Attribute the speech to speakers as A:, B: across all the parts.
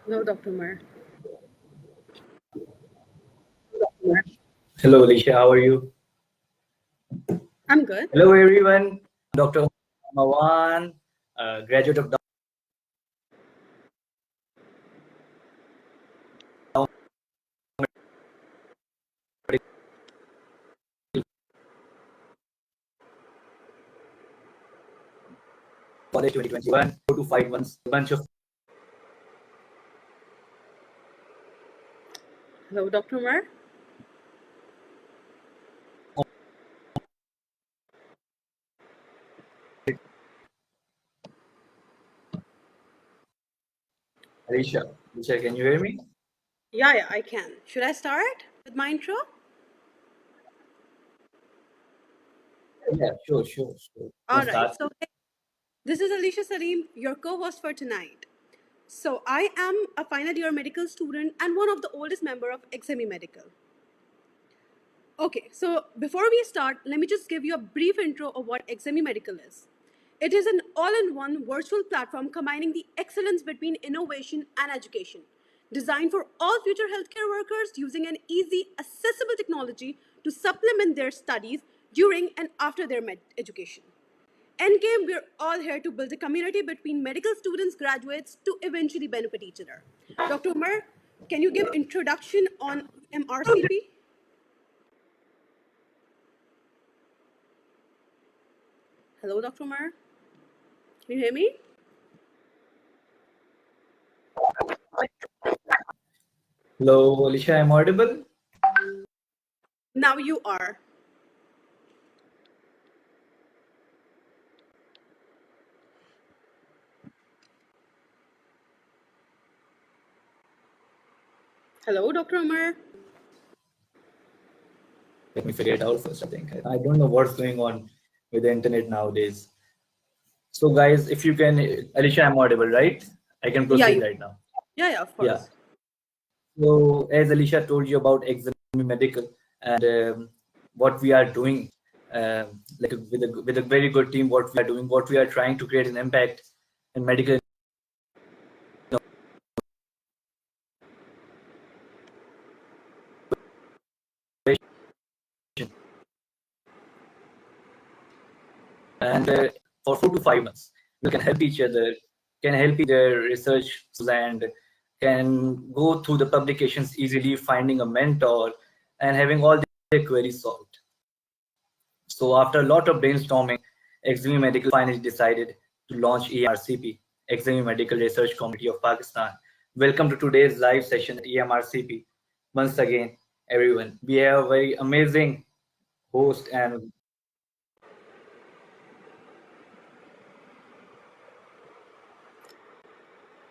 A: No, Dr. Mer.
B: Hello, Alicia. How are you?
A: I'm good.
B: Hello, everyone. Dr. Mawan, graduate of College 2021, 4 to 5 months, a bunch of
A: Hello, Dr. Mer.
B: Alicia. Alicia, can you hear me?
A: Yeah, I can. Should I start with my intro?
B: Yeah, sure.
A: All
B: Let's
A: right.
B: start.
A: So, hey, this is Alicia Salim, your co host for tonight. So, I am a final year medical student and one of the oldest member of XME Medical. Okay, so before we start, let me just give you a brief intro of what XME Medical is. It is an all in one virtual platform combining the excellence between innovation and education, designed for all future healthcare workers using an easy, accessible technology to supplement their studies during and after their education. Endgame, we're all here to build a community between medical students, graduates to eventually benefit each other. Dr. Umar, can you give introduction on MRCP? Hello, Dr. Umar. Can you hear me?
B: Hello, Alicia. I'm audible.
A: Now you are. Hello, Dr. Umar.
B: Let me figure it out first. I think I don't know what's going on with the internet nowadays. So, guys, if you can, Alicia, I'm audible, right? I can
A: Yeah,
B: proceed right now.
A: yeah, of
B: Yeah.
A: course.
B: So, as Alicia told you about Exam Medical and what we are doing, like with a very good team, what we are doing, what we are trying to create an impact in medical innovation. And for 4 to 5 months, we can help each other, can help their research, and can go through the publications easily, finding a mentor and having all their queries solved. So after a lot of brainstorming, XME Medical finally decided to launch EMRCP, XME Medical Research Community of Pakistan. Welcome to today's live session at EMRCP. Once again, everyone, we have a very amazing host and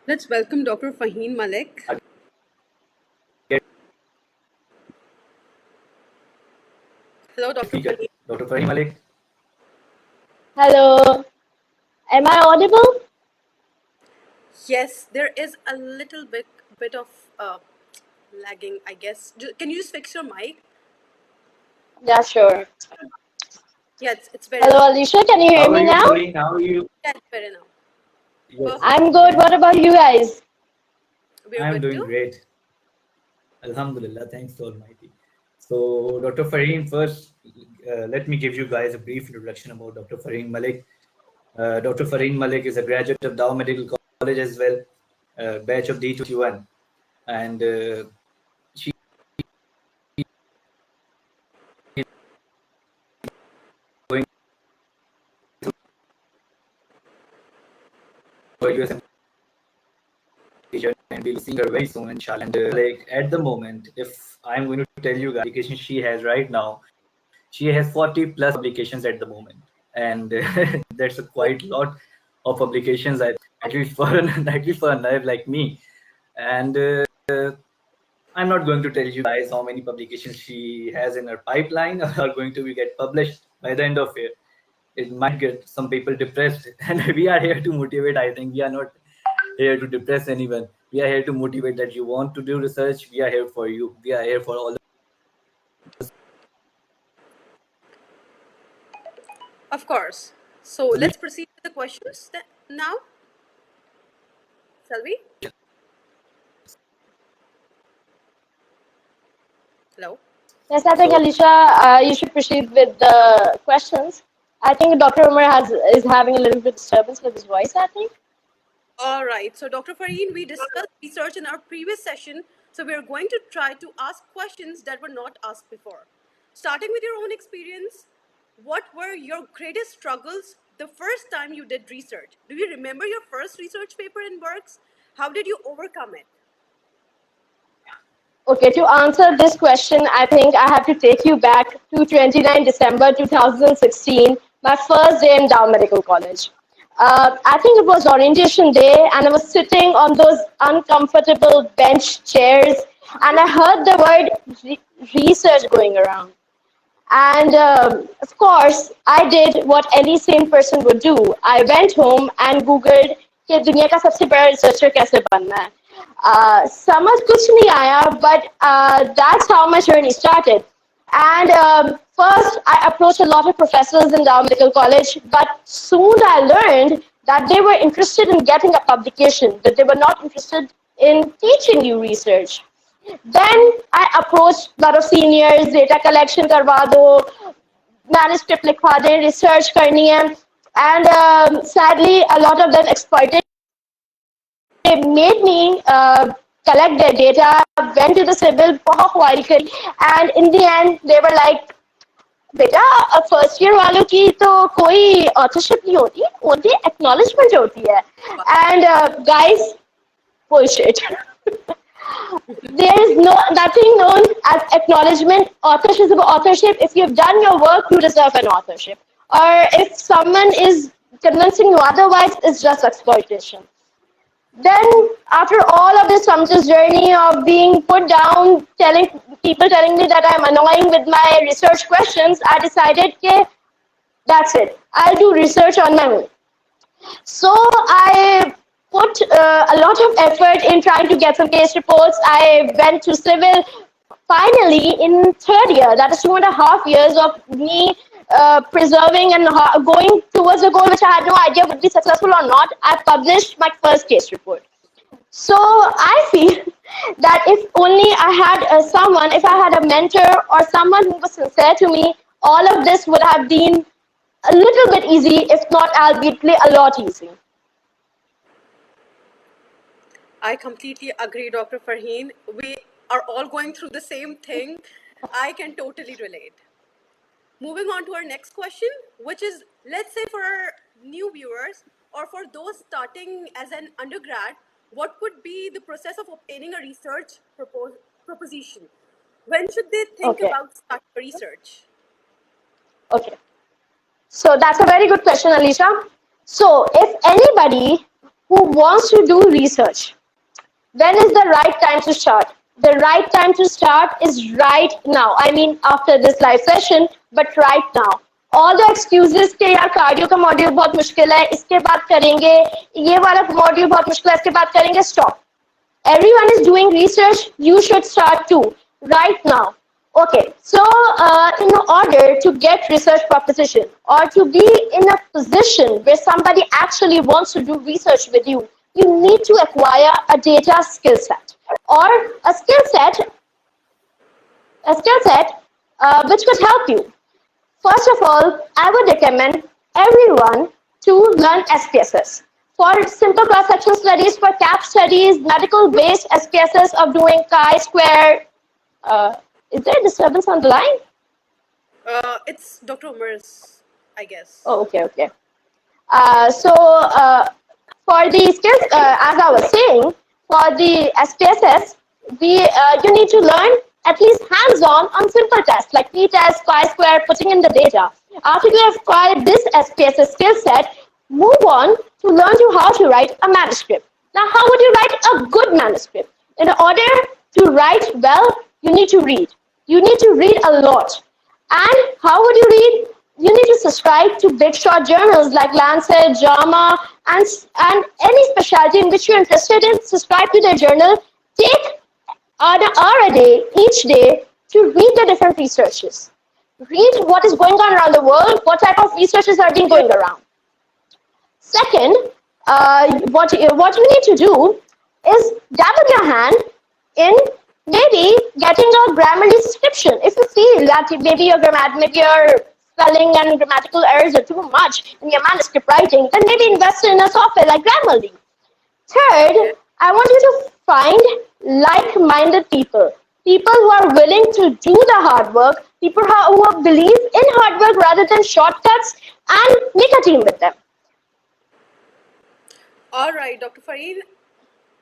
A: Let's welcome Dr. Farheen Malik. Hello, Dr.
B: speaker,
A: Farheen.
B: Dr. Farheen Malik.
C: Hello, am I audible?
A: Yes, there is a little bit of lagging, I guess. Can you just fix your mic?
C: Yeah, sure.
A: Yeah, it's better now.
C: Hello, Alicia, can you hear
B: How are
C: me
B: you,
C: now?
B: Farheen? How are you?
A: Yeah, it's better now.
B: Yes,
A: Perfect.
C: I'm
B: yes,
C: good.
B: okay.
C: What about you guys?
A: We're
B: I'm
A: good
B: doing
A: too.
B: great. Alhamdulillah, thanks to Almighty. So, Dr. Farheen, first, let me give you guys a brief introduction about Dr. Farheen Malik. Dr. Farheen Malik is a graduate of Dow Medical College as well, batch of D21. And she is going to US teacher and we'll see her very soon, inshallah. And like at the moment, if I'm going to tell you guys, the application she has right now, she has 40 plus publications at the moment, and that's a quite lot of publications. At least for at least for a nerd like me. And I'm not going to tell you guys how many publications she has in her pipeline or are going to be get published by the end of it. It might get some people depressed, and we are here to motivate. I think we are not here to depress anyone. We are here to motivate that you want to do research. We are here for you. We are here for all.
A: Of course. So let's proceed with the questions now, shall we? Hello?
C: Yes, I think
B: So
C: Alicia, you should proceed with the questions. I think Dr. Umar is having a little bit disturbance with his voice, I think.
A: All right. So, Dr. Farheen, we discussed research in our previous session. So, we are going to try to ask questions that were not asked before. Starting with your own experience, what were your greatest struggles the first time you did research? Do you remember your first research paper in Works? How did you overcome it?
C: Okay, to answer this question, I think I have to take you back to 29 December 2016, my first day in Dow Medical College. I think it was orientation day, and I was sitting on those uncomfortable bench chairs, and I heard the word research going around. And of course, I did what any sane person would do. I went home and googled कि दुनिया का सबसे बड़ा researcher कैसे बनना है. समझ कुछ नहीं आया, but that's how my journey started. And first, I approached a lot of professors in Dow Medical College, but soon I learned that they were interested in getting a publication, but they were not interested in teaching you research. Then I approached a lot of seniors, data collection करवा दो, manuscript लिखवा दें, research करनी है, and sadly a lot of them exploited. They made me collect their data, went to the civil, बहुत while करी, and in the end they were like, बेटा first year वालों की तो कोई ऑथरशिप नहीं होती, ओनली एक्नॉलेजमेंट होती है. And guys, bullshit. There is nothing known as acknowledgement. Authorship is about authorship. If you've done your work, you deserve an authorship. Or if someone is convincing you otherwise, it's just exploitation. Then, after all of this sumptuous journey of being put down, telling me that I'm annoying with my research questions, I decided, okay, that's it. I'll do research on my own. So I put a lot of effort in trying to get some case reports. I went to civil. Finally, in third year, that is 2.5 years of me preserving and going towards a goal which I had no idea would be successful or not, I published my first case report. So I feel that if only I had someone, if I had a mentor or someone who was sincere to me, all of this would have been a little bit easy, if not albeit a lot easy.
A: I completely agree, Dr. Farheen. We are all going through the same thing. I can totally relate. Moving on to our next question, which is, let's say for our new viewers or for those starting as an undergrad, what would be the process of obtaining a research proposition? When should they think
C: Okay.
A: about starting research?
C: Okay. So that's a very good question, Alicia. So if anybody who wants to do research, when is the right time to start? The right time to start is right now. I mean, after this live session, but right now. All the excuses कि यार cardio का module बहुत मुश्किल है, इसके बाद करेंगे, ये वाला मॉड्यूल बहुत मुश्किल है, इसके बाद करेंगे, stop. Everyone is doing research, you should start too, right now. Okay, so in order to get research proposition or to be in a position where somebody actually wants to do research with you, you need to acquire a data skill set or a skill set which could help you. First of all, I would recommend everyone to learn SPSS. For simple cross-section studies, for CAP studies, medical-based SPSS of doing chi-square. Is there a disturbance on the line?
A: It's Dr. Umar's, I guess.
C: Oh, okay. So for the skills, as I was saying, for the SPSS, you need to learn at least hands-on on simple tests like p-test, chi-square, putting in the data. After you have acquired this SPSS skill set, move on to learn how to write a manuscript. Now, how would you write a good manuscript? In order to write well, you need to read. You need to read a lot. And how would you read? You need to subscribe to big short journals like Lancet, JAMA, and any specialty in which you're interested in. Subscribe to their journal. Take an hour a day, each day, to read the different researches. Read what is going on around the world, what type of researches are being going around. Second, what you need to do is dabble your hand in maybe getting a Grammarly subscription. If you feel that maybe maybe your spelling and grammatical errors are too much in your manuscript writing, then maybe invest in a software like Grammarly.
A: Okay.
C: Third, I want you to find like-minded people, people who are willing to do the hard work, people who believe in hard work rather than shortcuts, and make a team with them.
A: All right, Dr. Farheen.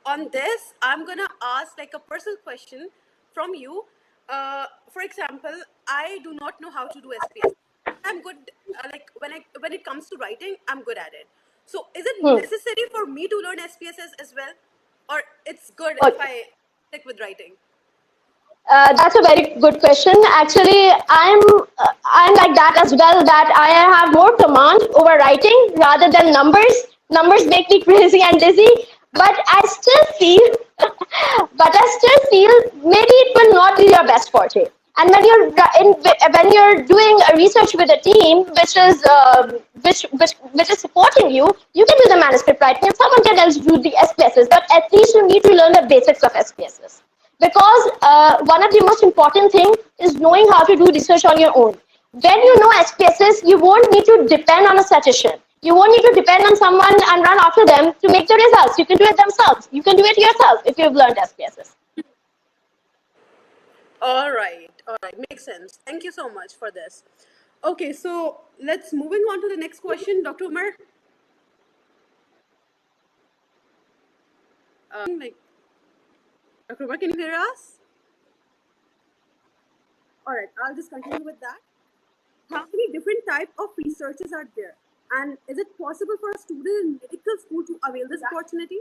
A: On this, I'm gonna ask like a personal question from you. For example, I do not know how to do SPS. I'm good. Like when it comes to writing, I'm good at it. So, is it
C: Hmm.
A: necessary for me to learn SPSS as well, or it's good if
C: Okay.
A: I stick with writing?
C: That's a very good question. Actually, I'm like that as well. That I have more command over writing rather than numbers. Numbers make me crazy and dizzy. But I still feel, maybe it will not be your best forte. And when you're doing a research with a team which is supporting you, you can do the manuscript writing, and someone can else do the SPSS. But at least you need to learn the basics of SPSS. Because one of the most important thing is knowing how to do research on your own. When you know SPSS, you won't need to depend on a statistician. You won't need to depend on someone and run after them to make the results. You can do it themselves. You can do it yourself if you've learned SPSS.
A: All right, makes sense. Thank you so much for this. Okay, so let's moving on to the next question, Dr. Umar. Like, Dr. Umar, can you hear us? All right, I'll just continue with that. How many different type of researchers are there? And is it possible for a student in medical school to avail this opportunity?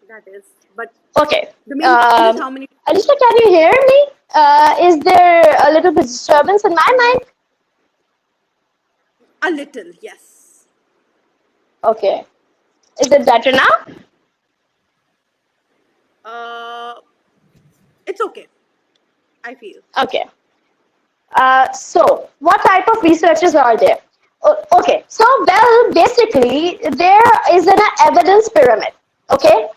A: That is, but
C: Okay.
A: the main question is how many?
C: Alicia, can you hear me? Is there a little bit disturbance in my mic?
A: A little, yes.
C: Okay. Is it better now?
A: It's okay, I feel.
C: Okay. So, what type of researchers are there? Okay, so well, basically, there is an evidence pyramid. Okay,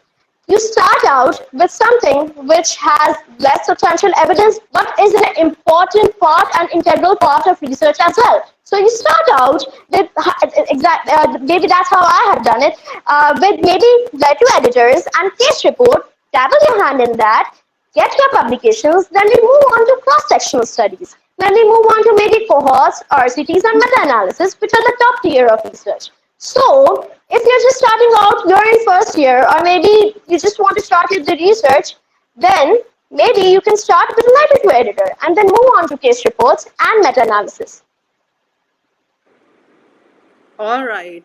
C: you start out with something which has less substantial evidence, but is an important part and integral part of research as well. So you start out with maybe that's how I have done it, with maybe letter editors and case report. Dabble your hand in that, get your publications, then we move on to cross-sectional studies. Then we move on to maybe cohorts, RCTs, and meta-analysis, which are the top tier of research. So, if you're just starting out, you're in first year, or maybe you just want to start with the research, then maybe you can start with a letter to editor, and then move on to case reports and meta-analysis.
A: All right,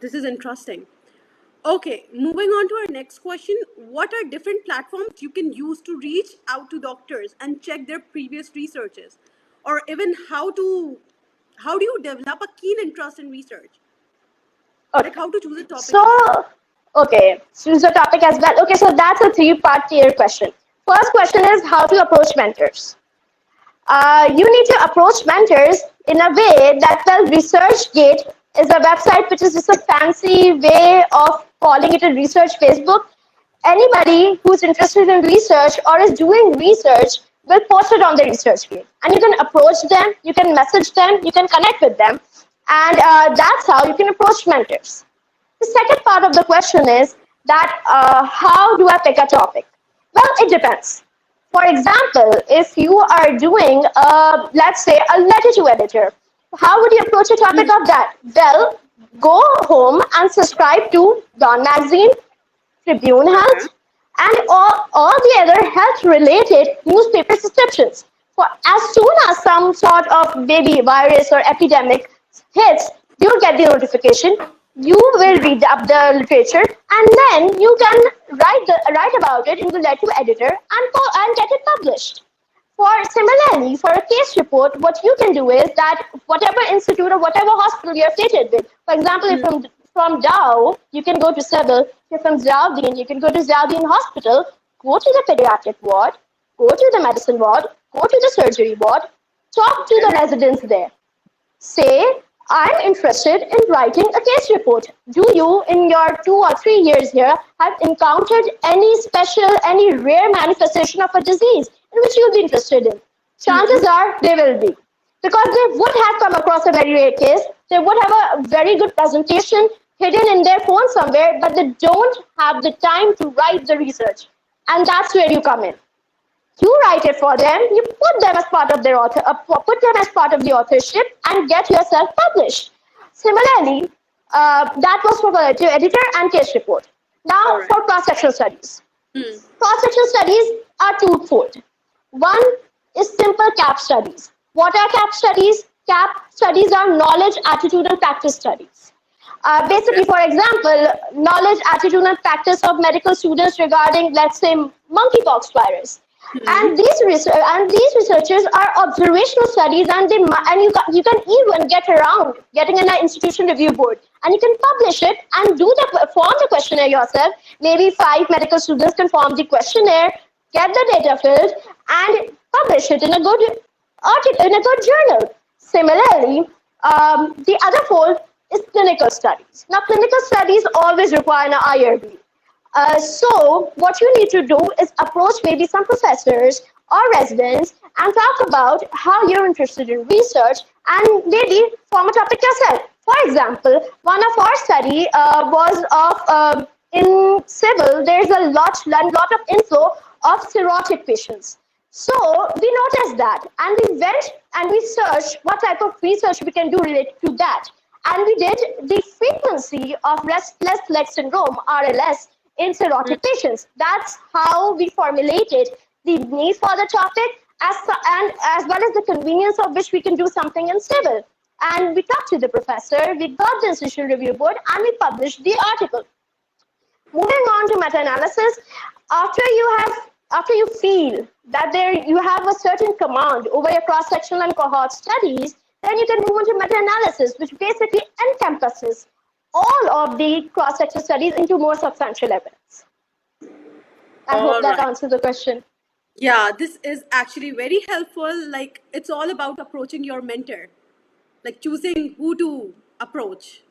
A: this is interesting. Okay, moving on to our next question. What are different platforms you can use to reach out to doctors and check their previous researches? Or even how do you develop a keen interest in research?
C: Okay.
A: Like how to choose a topic
C: So,
A: as well.
C: okay, choose the topic as well. Okay, so that's a three-part tier question. First question is how to approach mentors. You need to approach mentors in a way that, well, ResearchGate is a website which is just a fancy way of calling it a research Facebook. Anybody who's interested in research or is doing research will post it on the ResearchGate. And you can approach them, you can message them, you can connect with them. And that's how you can approach mentors. The second part of the question is that how do I pick a topic? Well, it depends. For example, if you are doing, let's say, a letter to editor, how would you approach a topic of that? Well, go home and subscribe to Dawn Magazine, Tribune Health, and all the other health-related newspaper subscriptions. For as soon as some sort of maybe virus or epidemic hits, you'll get the notification. You will read up the literature, and then you can write about it in the letter editor and get it published. Similarly, for a case report, what you can do is that whatever institute or whatever hospital you're affiliated with, for example, if from Dow, you can go to Seville. If you're from Zaldin, you can go to Zaldin Hospital, go to the pediatric ward, go to the medicine ward, go to the surgery ward, talk to the residents there. Say, I'm interested in writing a case report. Do you, in your 2 or 3 years here, have encountered any rare manifestation of a disease in which you'll be interested in? Chances are they will be. Because they would have come across a very rare case, they would have a very good presentation hidden in their phone somewhere, but they don't have the time to write the research. And that's where you come in. You write it for them, you put them as part of the authorship and get yourself published. Similarly, that was for the editor and case report. Now for cross-sectional studies. Cross-sectional studies are twofold. One is simple CAP studies. What are CAP studies? CAP studies are knowledge, attitude, and practice studies. Basically, for example, knowledge, attitude, and practice of medical students regarding, let's say, monkeypox virus. And these researchers are observational studies, and you can even get around getting an institution review board, and you can publish it and form the questionnaire yourself. Maybe 5 medical students can form the questionnaire, get the data filled, and publish it in a good article, in a good journal. Similarly, the other fold is clinical studies. Now, clinical studies always require an IRB. So what you need to do is approach maybe some professors or residents and talk about how you're interested in research and maybe form a topic yourself. For example, one of our study was of in civil, there's a lot of inflow of cirrhotic patients. So we noticed that, and we went and we searched what type of research we can do related to that. And we did the frequency of restless leg syndrome, RLS, in cirrhotic patients. That's how we formulated the need for the topic as well as the convenience of which we can do something in civil. And we talked to the professor, we got the institution review board, and we published the article. Moving on to meta-analysis, after you feel that you have a certain command over your cross-sectional and cohort studies, then you can move into meta-analysis, which basically encompasses all of the cross-sectional studies into more substantial evidence. I hope that answers the question.
A: Yeah, this is actually very helpful. Like, it's all about approaching your mentor, like choosing who to approach.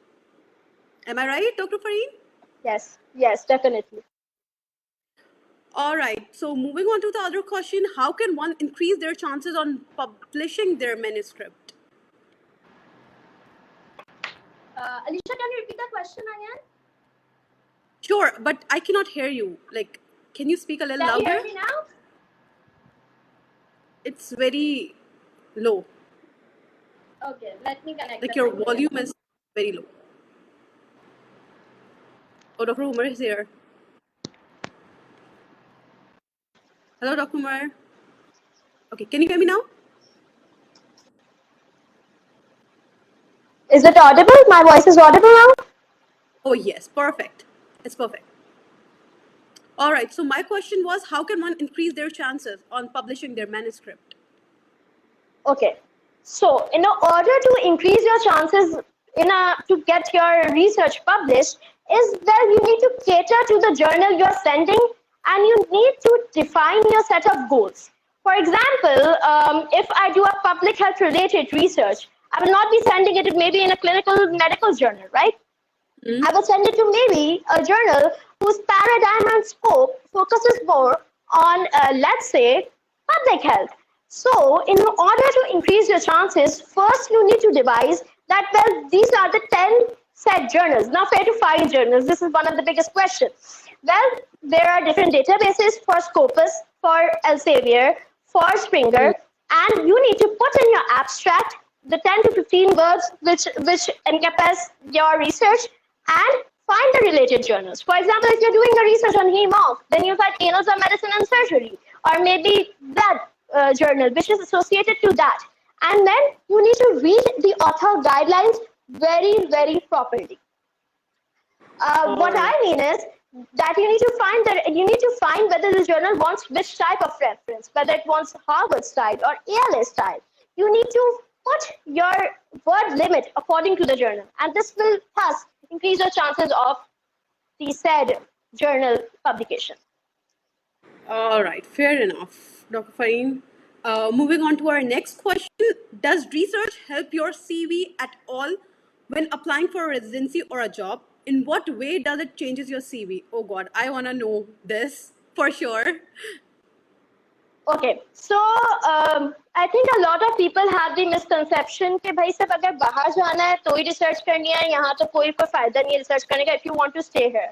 A: Am I right, Dr. Farheen?
C: Yes, definitely.
A: All right, so moving on to the other question, how can one increase their chances on publishing their manuscript?
C: Alicia, can you repeat that question again?
A: Sure, but I cannot hear you. Like, can you speak a little louder?
C: Can you hear me now?
A: It's very low.
C: Okay, let me connect.
A: Like, your volume is very low. Oh, Dr. Umar is here. Hello, Dr. Umar. Okay, can you hear me now?
C: Is it audible? My voice is audible now?
A: Oh, yes, perfect. It's perfect. All right, so my question was, how can one increase their chances on publishing their manuscript?
C: Okay, so in order to increase your chances to get your research published, you need to cater to the journal you're sending, and you need to define your set of goals. For example, if I do a public health related research, I will not be sending it maybe in a clinical medical journal, right? I will send it to maybe a journal whose paradigm and scope focuses more on, let's say, public health. So in order to increase your chances, first you need to devise that, well, these are the 10 set journals. Now, where to find journals? This is one of the biggest questions. Well, there are different databases for Scopus, for Elsevier, for Springer, and you need to put in your abstract the 10 to 15 words which encompass your research and find the related journals. For example, if you're doing a research on hem-onc, then you find Annals of Medicine and Surgery, or maybe blood journal, which is associated to that. And then you need to read the author guidelines very, very properly. What I mean is that you need to find whether the journal wants which type of reference, whether it wants Harvard style or ALA style. You need to put your word limit according to the journal, and this will thus increase your chances of the said journal publication.
A: All right, fair enough, Dr. Farheen. Moving on to our next question. Does research help your CV at all when applying for a residency or a job? In what way does it changes your CV? Oh God, I want to know this for sure.
C: Okay, so I think a lot of people have the misconception कि भाई सब अगर बाहर जाना है तो ही research करनी है, यहाँ तो कोई फायदा नहीं है research करने का if you want to stay here.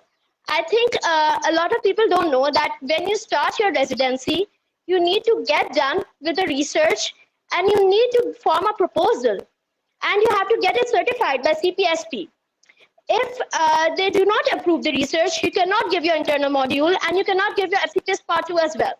C: I think a lot of people don't know that when you start your residency, you need to get done with the research and you need to form a proposal and you have to get it certified by CPSP. If they do not approve the research, you cannot give your internal module and you cannot give your FCPS part 2 as well.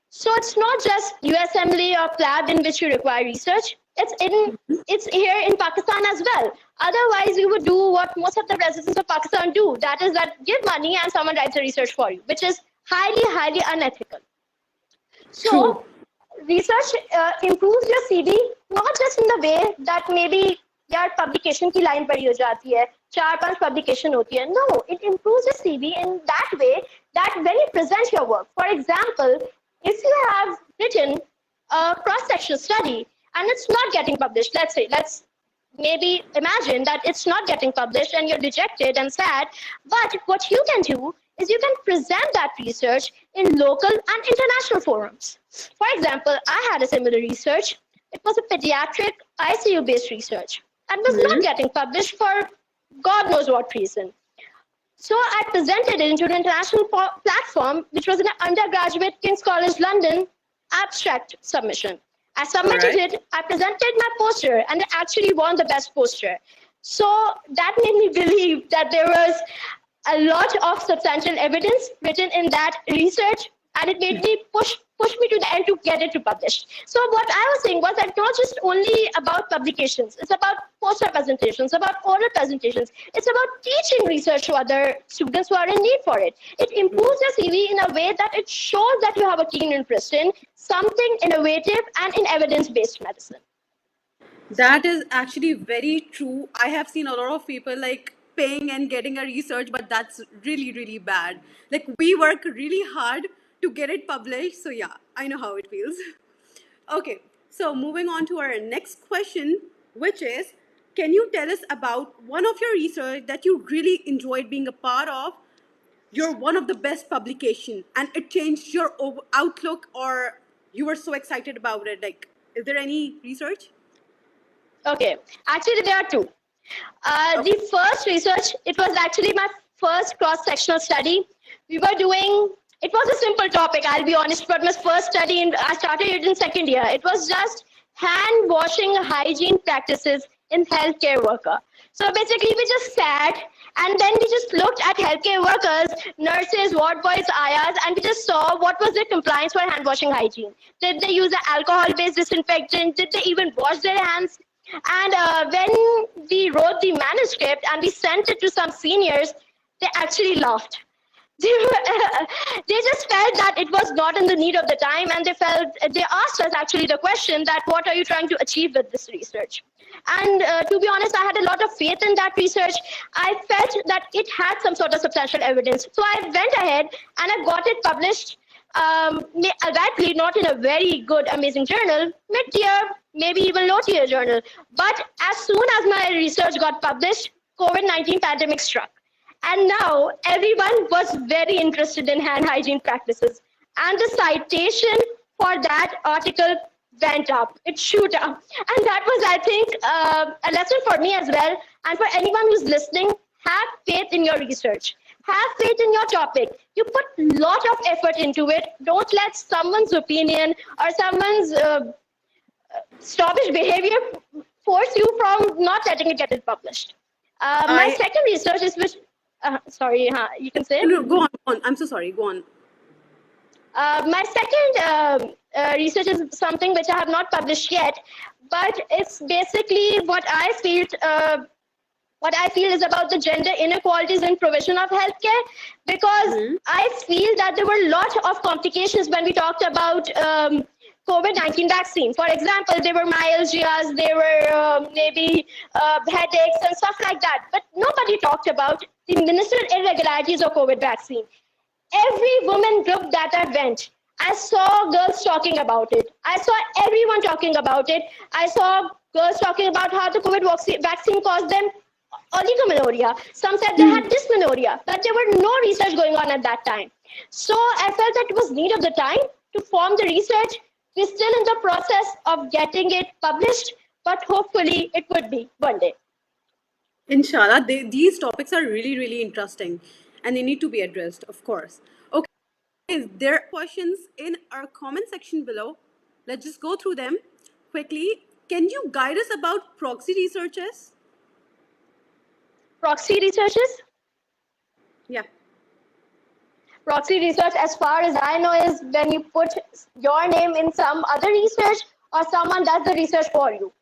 C: So it's not just USMLE or PLAB in which you require research. It's here in Pakistan as well. Otherwise, you would do what most of the residents of Pakistan do. That is that give money and someone writes the research for you, which is highly, highly unethical. So research improves your CV, not just in the way that maybe your publication की line पड़ी हो जाती है, 4-5 publication होती है. No, it improves your CV in that way that when you present your work. For example, if you have written a cross-sectional study and it's not getting published, let's maybe imagine that it's not getting published and you're dejected and sad, but what you can do is you can present that research in local and international forums. For example, I had a similar research. It was a pediatric ICU-based research and was not getting published for God knows what reason. So I presented it into an international platform, which was an undergraduate King's College London abstract submission. I submitted it, I presented my poster, and I actually won the best poster. So that made me believe that there was a lot of substantial evidence written in that research, and it made me push me to the end to get it to publish. So what I was saying was that not just only about publications, it's about poster presentations, about oral presentations, it's about teaching research to other students who are in need for it. It improves your CV in a way that it shows that you have a keen interest in something innovative and in evidence-based medicine.
A: That is actually very true. I have seen a lot of people like paying and getting a research, but that's really, really bad. Like we work really hard to get it published. So yeah, I know how it feels. Okay, so moving on to our next question, which is, can you tell us about one of your research that you really enjoyed being a part of? You're one of the best publication and it changed your outlook or you were so excited about it. Like, is there any research?
C: Okay, actually there are two. The first research, it was actually my first cross-sectional study. We were doing, it was a simple topic, I'll be honest, but my first study, I started it in second year. It was just hand washing hygiene practices in healthcare worker. So basically we just sat and then we just looked at healthcare workers, nurses, ward boys, ayas, and we just saw what was their compliance for hand washing hygiene. Did they use an alcohol-based disinfectant? Did they even wash their hands? And when we wrote the manuscript and we sent it to some seniors, they actually laughed. They just felt that it was not in the need of the time, and they asked us actually the question that what are you trying to achieve with this research? And to be honest, I had a lot of faith in that research. I felt that it had some sort of substantial evidence. So I went ahead and I got it published, rightly not in a very good, amazing journal, mid-tier, maybe even low-tier journal. But as soon as my research got published, COVID-19 pandemic struck. And now everyone was very interested in hand hygiene practices. And the citation for that article went up, it shoot up. And that was, I think, a lesson for me as well. And for anyone who's listening, have faith in your research. Have faith in your topic. You put a lot of effort into it. Don't let someone's opinion or someone's snobbish behavior force you from not letting it get published. My second research is which, sorry, you can say?
A: No, go on. I'm so sorry. Go on.
C: My second research is something which I have not published yet, but it's basically what I feel is about the gender inequalities in provision of healthcare, because I feel that there were a lot of complications when we talked about COVID-19 vaccine. For example, there were myalgias, there were maybe headaches and stuff like that, but nobody talked about the ministerial irregularities of COVID vaccine. Every woman group that I went, I saw girls talking about it. I saw everyone talking about it. I saw girls talking about how the COVID vaccine caused them oligomenorrhea. Some said they had dysmenorrhea, but there were no research going on at that time. So I felt that it was need of the time to form the research. We're still in the process of getting it published, but hopefully it would be one day.
A: Inshallah, these topics are really, really interesting and they need to be addressed, of course. Okay, there are questions in our comment section below. Let's just go through them quickly. Can you guide us about proxy researches?
C: Proxy researches?
A: Yeah.
C: Proxy research, as far as I know, is when you put your name in some other research or someone does the research for you.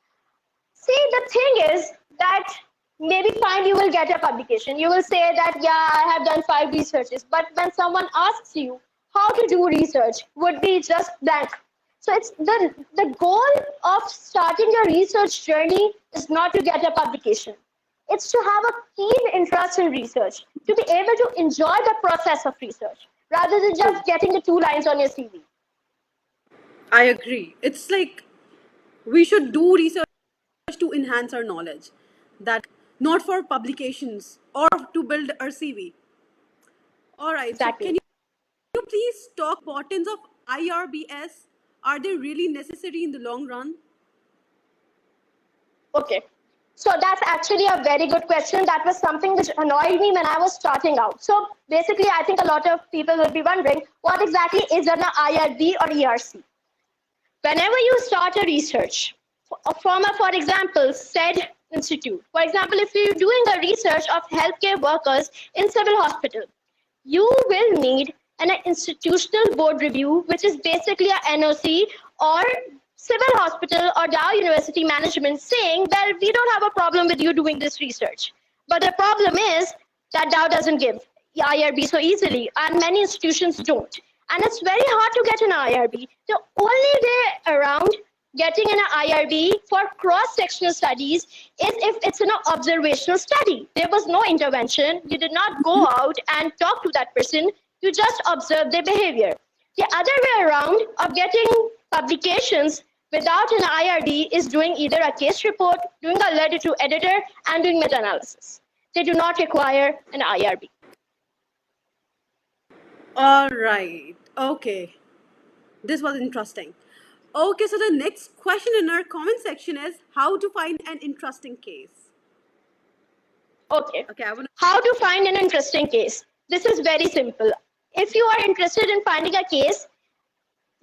C: See, the thing is that maybe fine, you will get a publication. You will say that, yeah, I have done 5 researches. But when someone asks you how to do research, would be just blank. So it's the goal of starting your research journey is not to get a publication. It's to have a keen interest in research, to be able to enjoy the process of research, rather than just getting the 2 lines on your CV.
A: I agree. It's like we should do research to enhance our knowledge, that not for publications or to build our CV. All right.
C: Exactly.
A: So can you please talk importance of IRBs? Are they really necessary in the long run?
C: Okay. So that's actually a very good question. That was something which annoyed me when I was starting out. So basically, I think a lot of people will be wondering, what exactly is an IRB or ERC? Whenever you start a research from a, for example, said institute, for example, if you're doing a research of healthcare workers in civil hospital, you will need an institutional board review, which is basically a NOC or civil hospital or Dow University management saying, well, we don't have a problem with you doing this research. But the problem is that Dow doesn't give IRB so easily, and many institutions don't. And it's very hard to get an IRB. The only way around getting an IRB for cross-sectional studies is if it's an observational study. There was no intervention. You did not go out and talk to that person. You just observe their behavior. The other way around of getting publications without an IRB is doing either a case report, doing a letter to editor, and doing meta-analysis. They do not require an IRB.
A: All right. Okay. This was interesting. Okay, so the next question in our comment section is how to find an interesting case.
C: Okay.
A: Okay,
C: How to find an interesting case? This is very simple. If you are interested in finding a case,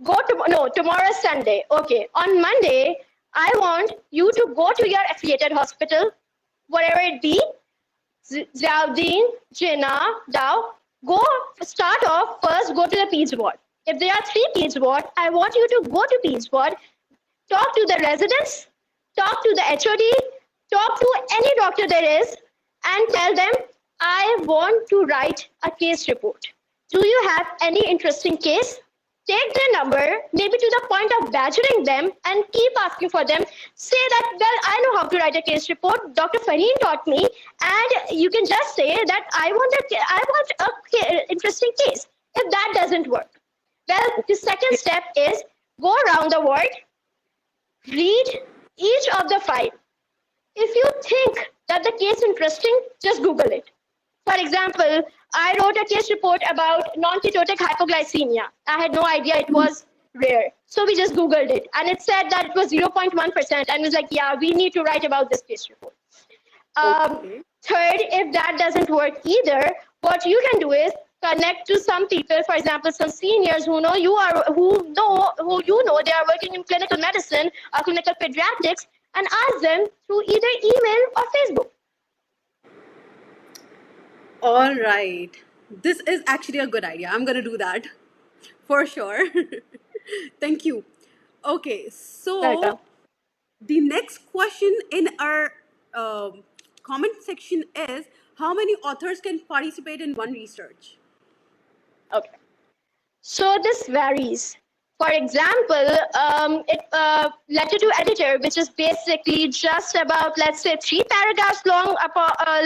C: tomorrow is Sunday. Okay, on Monday, I want you to go to your affiliated hospital, whatever it be, Ziauddin, Jinnah, Dow. Start off first, go to the PEDS ward. If there are 3 PEDS ward, I want you to go to PEDS ward, talk to the residents, talk to the HOD, talk to any doctor there is, and tell them, I want to write a case report. Do you have any interesting case? Take their number, maybe to the point of badgering them, and keep asking for them. Say that, well, I know how to write a case report. Dr. Farheen taught me, and you can just say that I want an interesting case. If that doesn't work, well, the second step is go around the ward, read each of the 5. If you think that the case is interesting, just Google it. For example, I wrote a case report about non-ketotic hypoglycemia. I had no idea it was rare. So we just Googled it. And it said that it was 0.1%. And was like, yeah, we need to write about this case report. Third, if that doesn't work either, what you can do is connect to some people, for example, some seniors who know you are, who you know they are working in clinical medicine or clinical pediatrics, and ask them through either email or Facebook.
A: all right. This is actually a good idea. I'm going to do that for sure. Thank you. Okay, so
C: Welcome.
A: the next question in our comment section is how many authors can participate in one research?
C: Okay. So this varies. For example, letter to editor, which is basically just about, let's say, 3 paragraphs long,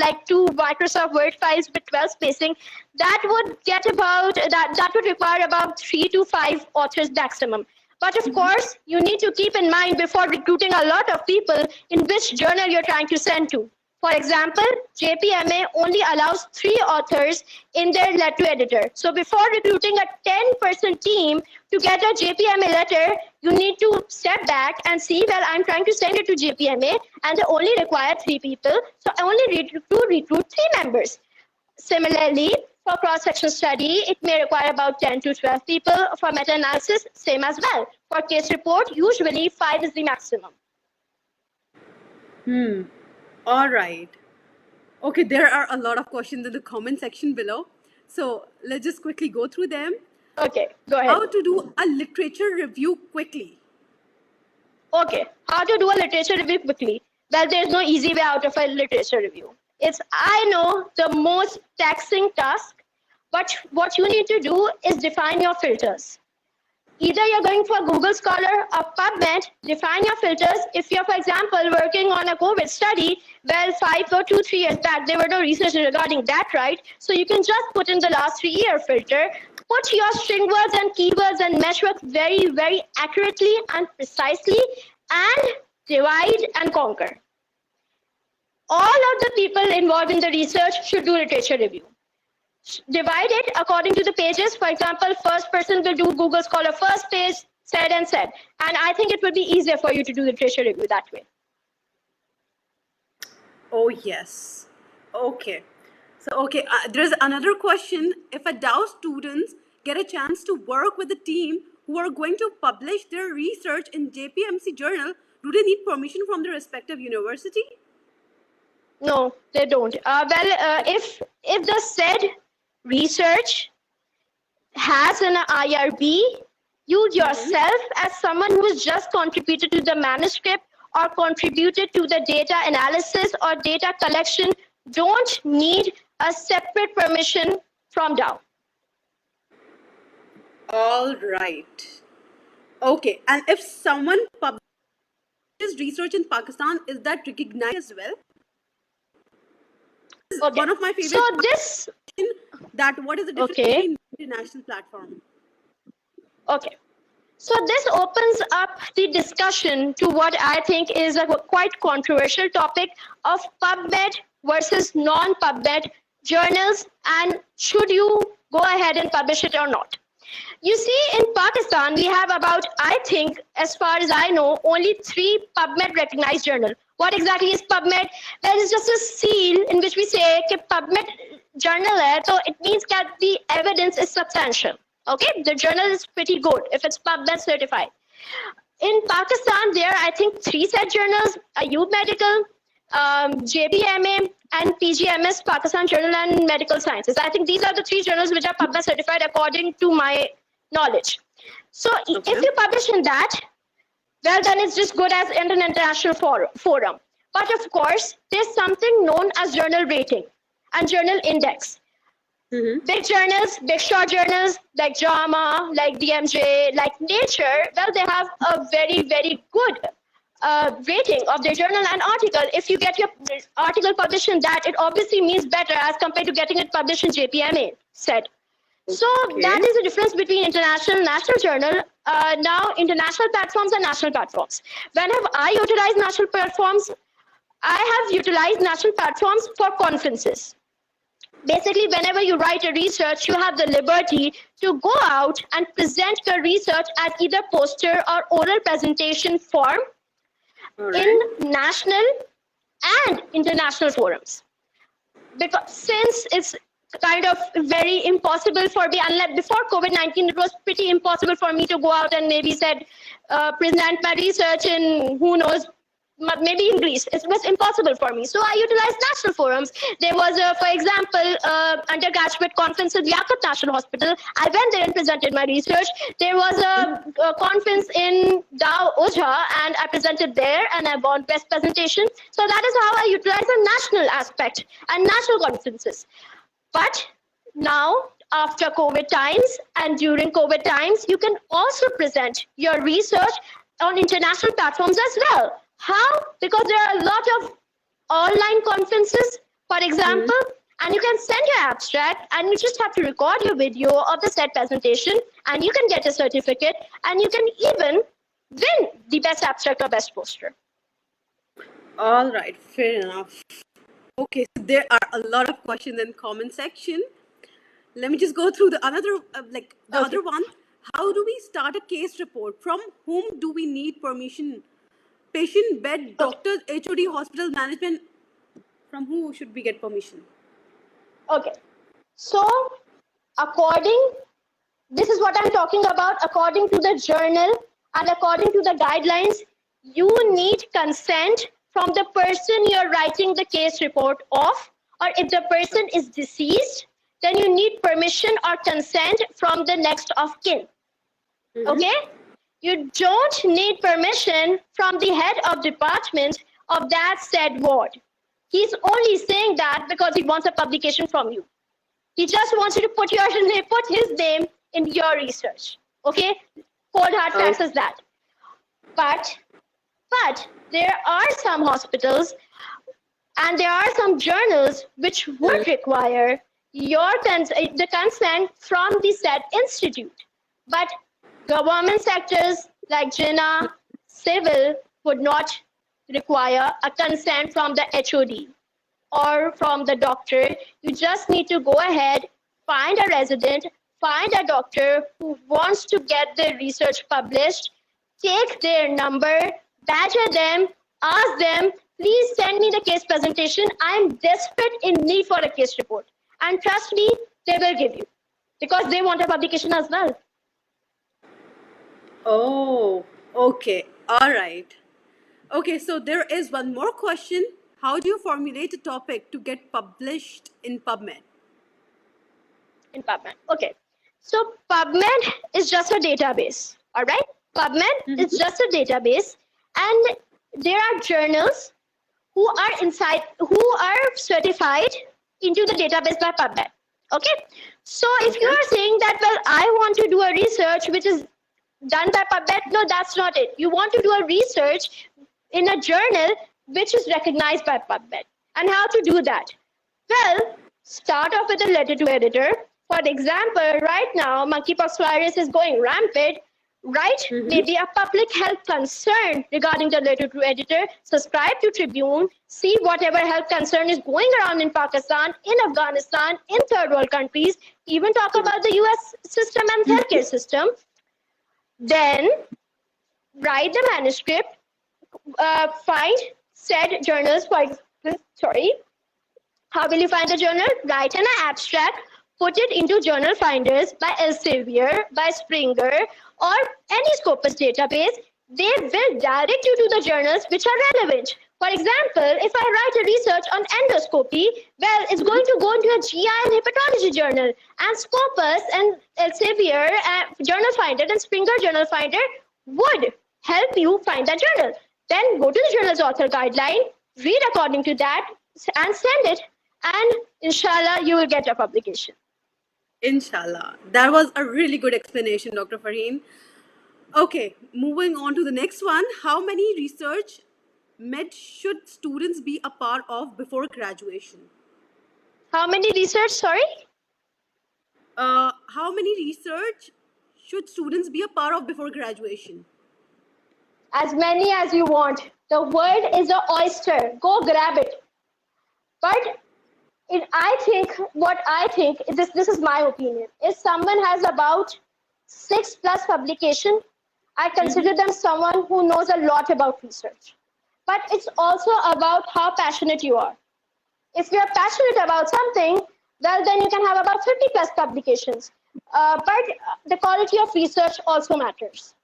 C: like 2 Microsoft Word files with 12 spacing, that would get about that would require about 3 to 5 authors maximum. But of course, you need to keep in mind before recruiting a lot of people in which journal you're trying to send to. For example, JPMA only allows 3 authors in their letter editor. So before recruiting a 10-person team to get a JPMA letter, you need to step back and see, well, I'm trying to send it to JPMA and they only require 3 people. So I only need to recruit 3 members. Similarly, for cross-section study, it may require about 10 to 12 people. For meta-analysis, same as well. For case report, usually 5 is the maximum.
A: All right. Okay, there are a lot of questions in the comment section below. So let's just quickly go through them.
C: Okay, go ahead.
A: How to do a literature review quickly?
C: Okay, how to do a literature review quickly? Well, there's no easy way out of a literature review. It's, I know, the most taxing task, but what you need to do is define your filters. Either you're going for Google Scholar or PubMed, define your filters. If you're, for example, working on a COVID study, well, 3 years back, there were no research regarding that, right? So you can just put in the last 3-year filter, put your string words and keywords and metrics very, very accurately and precisely, and divide and conquer. All of the people involved in the research should do literature review. Divide it according to the pages. For example, first person will do Google Scholar first page, said and said. And I think it would be easier for you to do literature review that way.
A: Oh, yes. Okay. So, there's another question. If a Dow students get a chance to work with a team who are going to publish their research in JPMC journal, do they need permission from their respective university?
C: No, they don't. If the said research has an IRB, you yourself as someone who has just contributed to the manuscript or contributed to the data analysis or data collection don't need a separate permission from Dow.
A: All right. Okay. And if someone publishes research in Pakistan, is that recognized as well?
C: Okay.
A: One of my favorite.
C: So this.
A: That what is the difference between international platform? Okay.
C: So this opens up the discussion to what I think is a quite controversial topic of PubMed versus non-PubMed journals, and should you go ahead and publish it or not. You see, in Pakistan, we have about, I think, as far as I know, only 3 PubMed recognized journals. What exactly is PubMed? Well, it's just a seal in which we say that PubMed journal hai, so it means that the evidence is substantial. Okay, the journal is pretty good if it's PubMed certified. In Pakistan, there are, I think, 3 set journals: Ayub Medical, JPMA, and PGMS, Pakistan Journal and Medical Sciences. I think these are the 3 journals which are PubMed certified according to my knowledge. So if you publish in that, well, then it's just good as in an international forum. But of course, there's something known as journal rating and journal index. Big journals, big short journals like JAMA, like DMJ, like Nature, well, they have a very, very good rating of their journal and article. If you get your article published in that, it obviously means better as compared to getting it published in JPMA, said. So that is the difference between international and national journal. Now, international platforms and national platforms. When have I utilized national platforms? I have utilized national platforms for conferences. Basically, whenever you write a research, you have the liberty to go out and present your research as either poster or oral presentation form in national and international forums. Because since it's kind of very impossible for me, unless before COVID-19, it was pretty impossible for me to go out and maybe present my research in, who knows, maybe in Greece. It was impossible for me. So I utilized national forums. There was, for example, undergraduate conference at Liaquat National Hospital. I went there and presented my research. There was a conference in Dow Ojha, and I presented there, and I won best presentation. So that is how I utilize the national aspect and national conferences. But now, after COVID times and during COVID times, you can also present your research on international platforms as well. How? Because there are a lot of online conferences, for example, and you can send your abstract and you just have to record your video of the said presentation and you can get a certificate and you can even win the best abstract or best poster.
A: All right, fair enough. Okay, so there are a lot of questions in comment section. Let me just go through the other other one. How do we start a case report? From whom do we need permission? Patient, bed, doctor, HOD, hospital management. From who should we get permission?
C: Okay, so this is what I'm talking about. According to the journal and according to the guidelines, you need consent from the person you're writing the case report of, or if the person is deceased, then you need permission or consent from the next of kin. Okay? You don't need permission from the head of department of that said ward. He's only saying that because he wants a publication from you. He just wants you to put his name in your research. Okay? Cold hard facts is that. But there are some hospitals and there are some journals which would require the consent from the said institute. But government sectors like JINA, civil would not require a consent from the HOD or from the doctor. You just need to go ahead, find a resident, find a doctor who wants to get their research published, take their number, badger them, ask them, please send me the case presentation. I'm desperate in need for a case report. And trust me, they will give you because they want a publication as well.
A: Oh, okay. All right. Okay, so there is one more question. How do you formulate a topic to get published in PubMed?
C: In PubMed. Okay. So PubMed is just a database. All right. PubMed is just a database, and there are journals who are certified into the database by PubMed. Okay. So if you are saying that, well, I want to do a research which is done by PubMed, no, that's not it. You want to do a research in a journal which is recognized by PubMed. And how to do that? Well, start off with a letter to editor. For example, right now, monkeypox virus is going rampant. Write maybe a public health concern regarding the letter to editor. Subscribe to Tribune. See whatever health concern is going around in Pakistan, in Afghanistan, in third world countries. Even talk about the US system and healthcare system. Then write the manuscript. Find said journals. How will you find the journal? Write an abstract. Put it into journal finders by Elsevier, by Springer, or any Scopus database. They will direct you to the journals which are relevant. For example, if I write a research on endoscopy, well, it's going to go into a GI and hepatology journal. And Scopus and Elsevier journal finder and Springer journal finder would help you find that journal. Then go to the journal's author guideline, read according to that, and send it. And inshallah, you will get your publication.
A: Inshallah. That was a really good explanation, Dr. Farheen. Okay, moving on to the next one. How many research med should students be a part of before graduation?
C: How many research, sorry?
A: How many research should students be a part of before graduation?
C: As many as you want. The world is an oyster. Go grab it. But what I think, this is my opinion, if someone has about 6+ publication, I consider them someone who knows a lot about research. But it's also about how passionate you are. If you're passionate about something, well, then you can have about 30+ publications. But the quality of research also matters.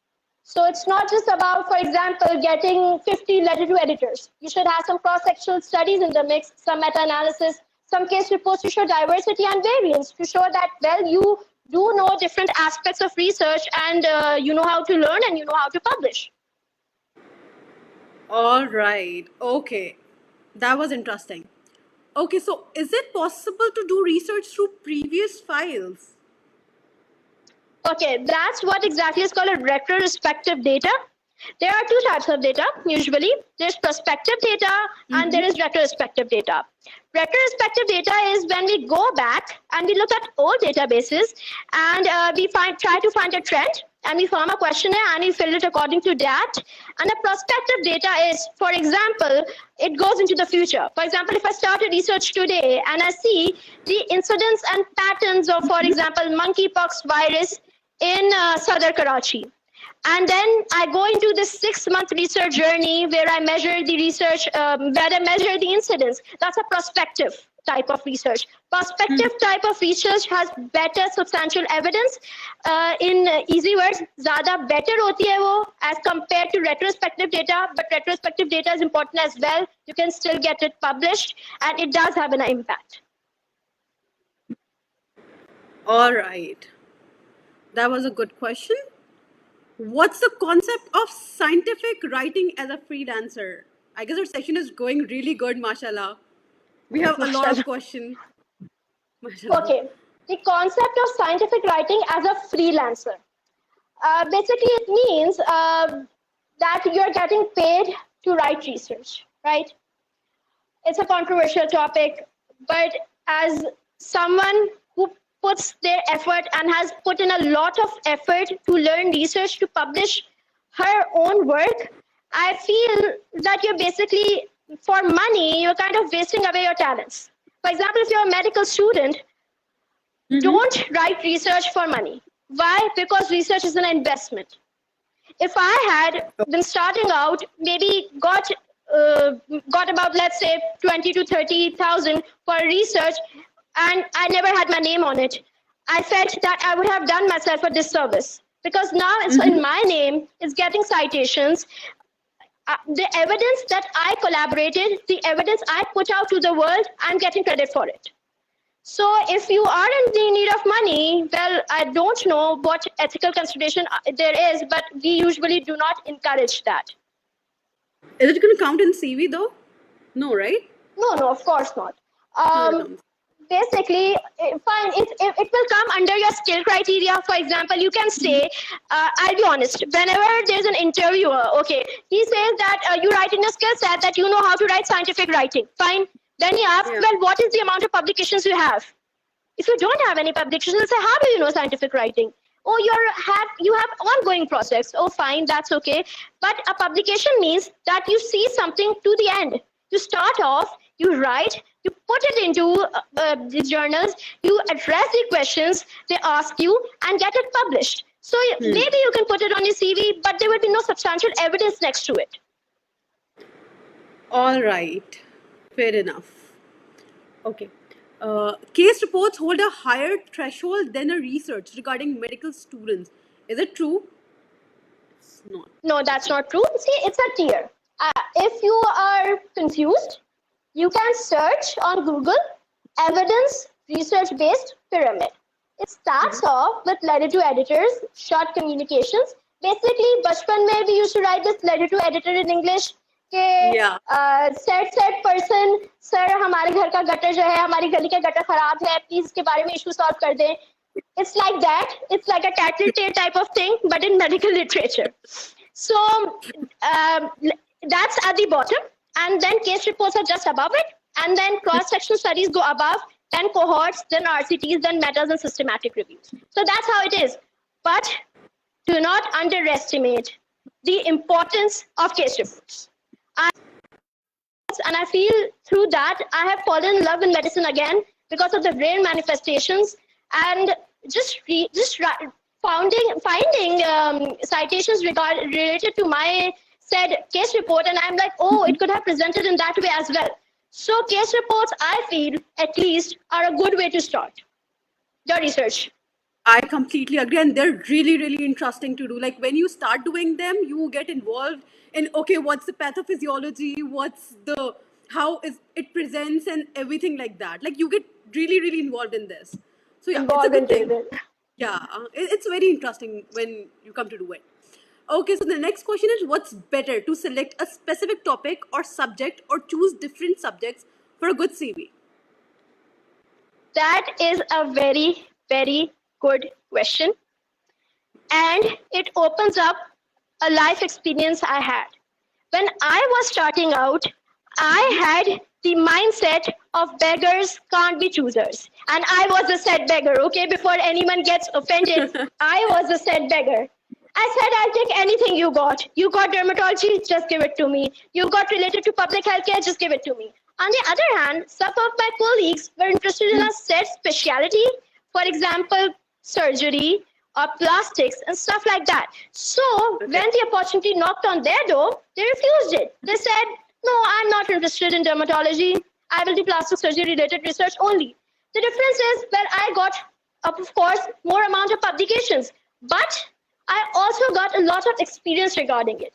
C: So it's not just about, for example, getting 50 letter to editors. You should have some cross-sectional studies in the mix, some meta-analysis, some case reports to show diversity and variance, to show that, well, you do know different aspects of research and you know how to learn and you know how to publish.
A: All right. Okay. That was interesting. Okay, so is it possible to do research through previous files?
C: Okay, that's what exactly is called a retrospective data. There are two types of data usually. There's prospective data and there is retrospective data. Retrospective data is when we go back and we look at old databases and we try to find a trend and we form a questionnaire and we fill it according to that. And the prospective data is, for example, it goes into the future. For example, if I start a research today and I see the incidence and patterns of, for example, monkeypox virus in southern Karachi. And then I go into this 6-month research journey where I measure the research, where I measure the incidence. That's a prospective type of research. Prospective type of research has better substantial evidence. In easy words, ज़्यादा better होती है वो as compared to retrospective data. But retrospective data is important as well. You can still get it published, and it does have an impact.
A: All right. That was a good question. What's the concept of scientific writing as a freelancer? I guess our session is going really good, mashallah. We have a lot of questions.
C: Okay, the concept of scientific writing as a freelancer. Basically, it means that you're getting paid to write research, right? It's a controversial topic, but as someone who puts their effort and has put in a lot of effort to learn research to publish her own work, I feel that you're basically, for money, you're kind of wasting away your talents. For example, if you're a medical student, don't write research for money. Why? Because research is an investment. If I had been starting out, maybe got about, let's say, 20 to 30,000 for research, and I never had my name on it, I felt that I would have done myself a disservice, because now it's in my name, it's getting citations. The evidence that I collaborated, the evidence I put out to the world, I'm getting credit for it. So if you are in the need of money, well, I don't know what ethical consideration there is, but we usually do not encourage that.
A: Is it going to count in CV though? No, right?
C: No, of course not. Basically, fine, it will come under your skill criteria. For example, you can say, I'll be honest, whenever there's an interviewer, okay, he says that you write in a skill set that you know how to write scientific writing. Fine. Then he asks, well, what is the amount of publications you have? If you don't have any publications, he'll say, how do you know scientific writing? Oh, you have ongoing projects. Oh, fine, that's okay. But a publication means that you see something to the end. You start off, you write, you put it into the journals, you address the questions they ask you and get it published. So maybe you can put it on your CV, but there will be no substantial evidence next to it.
A: All right. Fair enough. Okay. Case reports hold a higher threshold than a research regarding medical students. Is it true? It's not.
C: No, that's not true. See, it's a tier. If you are confused, you can search on Google evidence research-based pyramid. It starts off with letter to editors, short communications. Basically, bachpan mein we used to write this letter to editor in English. Said person, sir, हमारे घर का gutter जो है, हमारी गली का gutter खराब है, please इसके बारे में issue solve कर दें. It's like that. It's like a tattletale type of thing, but in medical literature. So that's at the bottom, and then case reports are just above it, and then cross-section studies go above, then cohorts, then RCTs, then metas and systematic reviews. So that's how it is. But do not underestimate the importance of case reports. And I feel through that, I have fallen in love with medicine again because of the rare manifestations, and finding citations related to my said case report, and I'm like, oh, it could have presented in that way as well. So case reports, I feel, at least, are a good way to start your research.
A: I completely agree, and they're really, really interesting to do. Like when you start doing them, you get involved in, okay, what's the pathophysiology, how is it presents, and everything like that. Like you get really, really involved in this. So yeah, it's a good thing. Yeah, it's very interesting when you come to do it. Okay, so the next question is, what's better, to select a specific topic or subject or choose different subjects for a good CV?
C: That is a very, very good question. And it opens up a life experience I had. When I was starting out, I had the mindset of beggars can't be choosers. And I was a said beggar, okay? Before anyone gets offended, I was a said beggar. I said, I'll take anything you got. You got dermatology, just give it to me. You got related to public healthcare, just give it to me. On the other hand, some of my colleagues were interested in a set specialty, for example, surgery or plastics and stuff like that. So when the opportunity knocked on their door, they refused it. They said, no, I'm not interested in dermatology. I will do plastic surgery related research only. The difference is that I got, of course, more amount of publications, but I also got a lot of experience regarding it.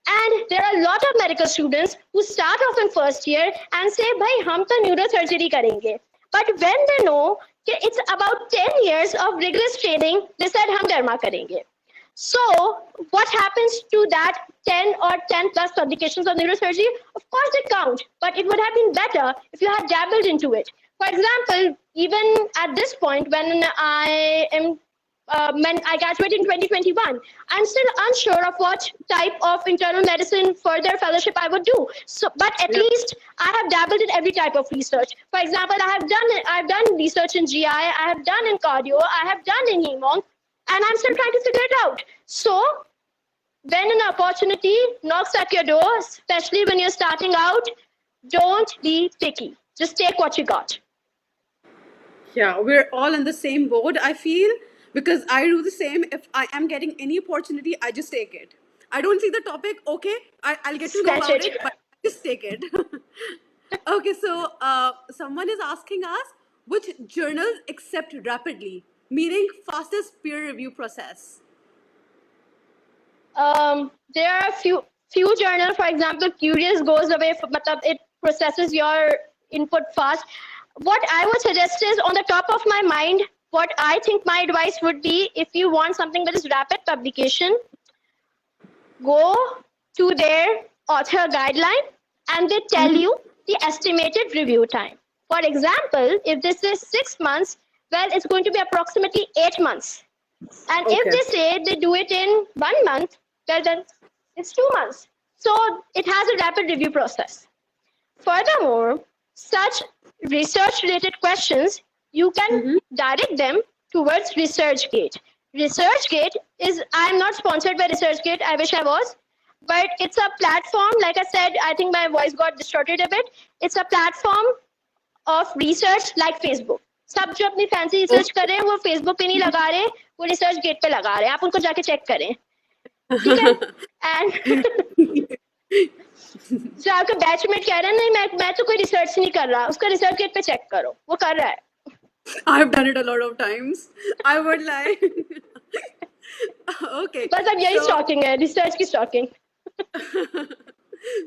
C: And there are a lot of medical students who start off in first year and say, bhai, hum to neurosurgery karenge. But when they know that it's about 10 years of rigorous training, they said, hum derma karenge. So what happens to that 10 or 10 plus publications of neurosurgery? Of course they count, but it would have been better if you had dabbled into it. For example, even at this point, when I graduated in 2021, I'm still unsure of what type of internal medicine further fellowship I would do. So, but at least I have dabbled in every type of research. For example, I've done research in GI, I have done in cardio, I have done in hemo, and I'm still trying to figure it out. So when an opportunity knocks at your door, especially when you're starting out, don't be picky. Just take what you got.
A: Yeah, we're all in the same boat, I feel, because I do the same. If I am getting any opportunity, I just take it. I don't see the topic, okay, I'll get to know about it, but I just take it. Okay, so someone is asking us, which journals accept rapidly, meaning fastest peer review process?
C: There are a few journals, for example, Curious goes away, it processes your input fast. What I would suggest is, on the top of my mind, what I think my advice would be, if you want something that is rapid publication, go to their author guideline and they tell you the estimated review time. For example, if this is 6 months, well, it's going to be approximately 8 months. And if they say they do it in 1 month, well, then it's 2 months. So it has a rapid review process. Furthermore, such research-related questions, you can direct them towards ResearchGate. ResearchGate is, I'm not sponsored by ResearchGate, I wish I was, but it's a platform, like I said, I think my voice got distorted a bit. It's a platform of research like Facebook. सब जो अपनी fancy research कर रहे हैं वो Facebook पे नहीं लगा रहे, वो रिसर्च गेट पे लगा रहे हैं, आप उनको जाके चेक करें, ठीक है? एंड जो आपका बैचमेट कह रहा है, नहीं मैं तो कोई रिसर्च नहीं कर रहा, उसका रिसर्च गेट पे चेक करो, वो कर रहा है.
A: I've done it a lot of times. I would lie. Okay.
C: बस अब यही स्टॉकिंग है, रिसर्च की stocking.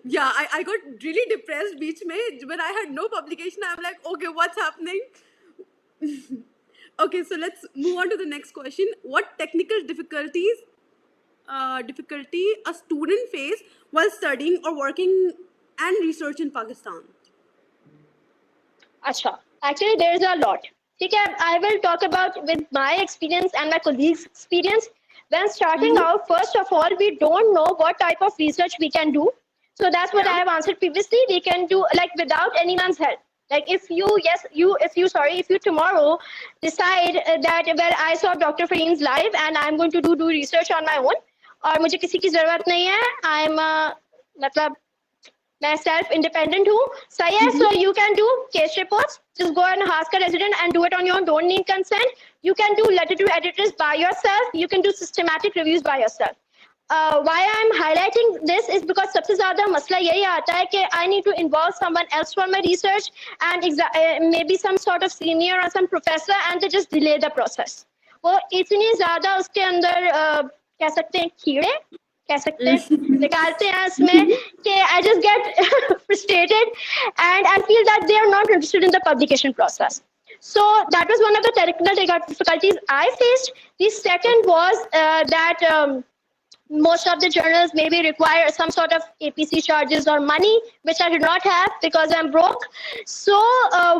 A: Yeah, I got really depressed beach mein when I had no publication. I'm like, okay, what's happening? Okay, so let's move on to the next question. What technical difficulty a student face while studying or working and research in Pakistan?
C: Acha, actually there is a lot. Okay, I will talk about with my experience and my colleagues' experience. When starting out, first of all, we don't know what type of research we can do. So that's what I have answered previously. We can do like without anyone's help. Like if you tomorroमतलब decide that, well, I saw Dr. Farheen's live and I'm going to do research on my own और मुझे किसी की जरूरत नहीं है, मतलब मैं self independent हूँ, सही है, so you can do case reports, just go and ask a resident and do it on your own, don't need consent. You can do letter to editors by yourself, you can do systematic reviews by yourself. Why I'm highlighting this is because सबसे ज़्यादा मसला यही आता है कि I need to involve someone else for my research and maybe some sort of senior or some professor and they just delay the process. वो इतनी ज़्यादा उसके अंदर कह सकते हैं कीड़े कह सकते हैं निकालते हैं उसमें कि I just get frustrated and I feel that they are not interested in the publication process. So that was one of the technical difficulties I faced. The second was that most of the journals maybe require some sort of APC charges or money, which I do not have because I'm broke. So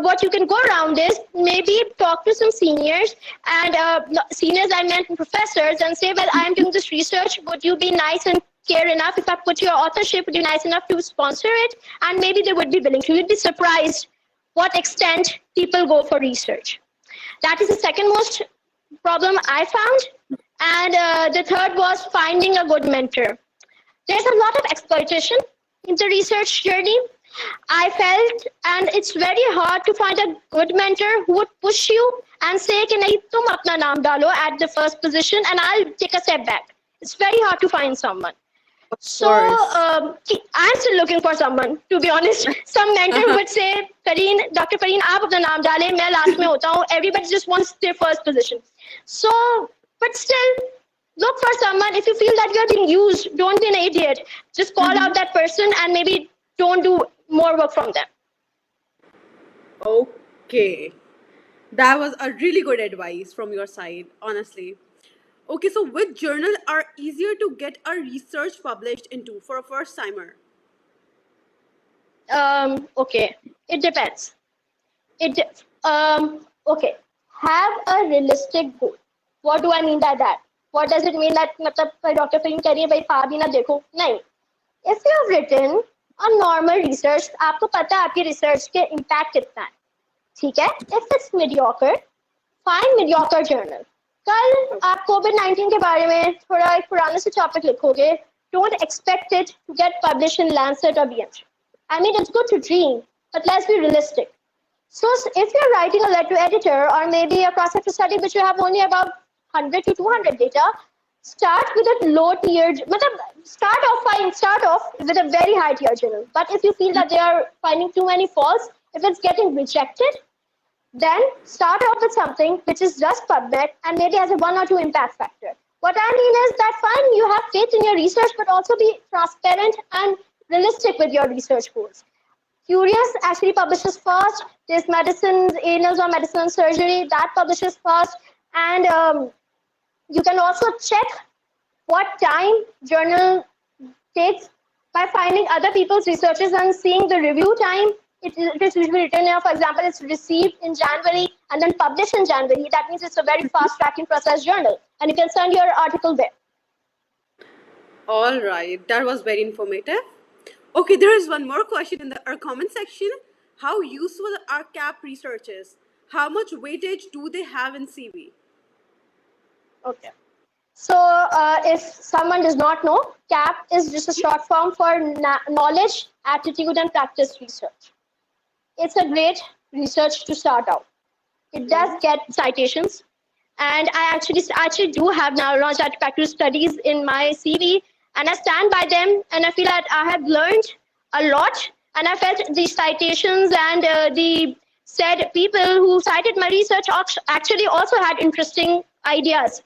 C: what you can go around is maybe talk to some seniors, and seniors I meant professors, and say, well, I'm doing this research. Would you be nice and care enough if I put your authorship? Would you be nice enough to sponsor it? And maybe they would be willing to. You'd be surprised what extent people go for research. That is the second most problem I found. And the third was finding a good mentor. There's a lot of exploitation in the research journey, I felt, and it's very hard to find a good mentor who would push you and say, कि नहीं, तुम अपना नाम डालो at the first position and I'll take a step back. It's very hard to find someone. So I'm still looking for someone, to be honest. Some mentor would say, Farheen, Dr. Farheen, आप अपना नाम डालें, मैं last में होता हूँ. Everybody just wants their first position. So, but still, look for someone. If you feel that you're being used, don't be an idiot. Just call out that person and maybe don't do more work from them.
A: Okay. That was a really good advice from your side, honestly. Okay, so which journal are easier to get a research published into for a first timer?
C: Okay, it depends. Okay, have a realistic goal. What do I mean by that? What does it mean that Dr. Farheen कह रही है भाई पार भी ना देखो? नहीं. If you have written a normal research, आपको पता है आपकी research के impact कितना है. ठीक है? If it's mediocre, find mediocre journal. कल आप COVID-19 के बारे में थोड़ा एक पुराने से टॉपिक लिखोगे. Don't expect it to get published in Lancet or BMJ. I mean, it's good to dream, but let's be realistic. So if you're writing a letter to editor or maybe a cross-sector study which you have only about 100 to 200 data, start with a low tier, start off with a very high tier journal. But if you feel that they are finding too many faults, if it's getting rejected, then start off with something which is just PubMed and maybe has a 1 or 2 impact factor. What I mean is that fine, you have faith in your research, but also be transparent and realistic with your research goals. Curious actually publishes first. There's medicines, annals or medicine and surgery, that publishes first. And you can also check what time journal takes by finding other people's researches and seeing the review time. It is usually written here, for example, it's received in January and then published in January. That means it's a very fast tracking process journal, and you can send your article there.
A: All right, that was very informative. Okay, there is one more question in our comment section. How useful are CAP researches? How much weightage do they have in CV?
C: Okay. So if someone does not know, CAP is just a short form for knowledge, attitude, and practice research. It's a great research to start out. It does get citations. And I actually do have now knowledge, attitude, practice studies in my CV. And I stand by them, and I feel that I have learned a lot. And I felt the citations and the said people who cited my research actually also had interesting ideas.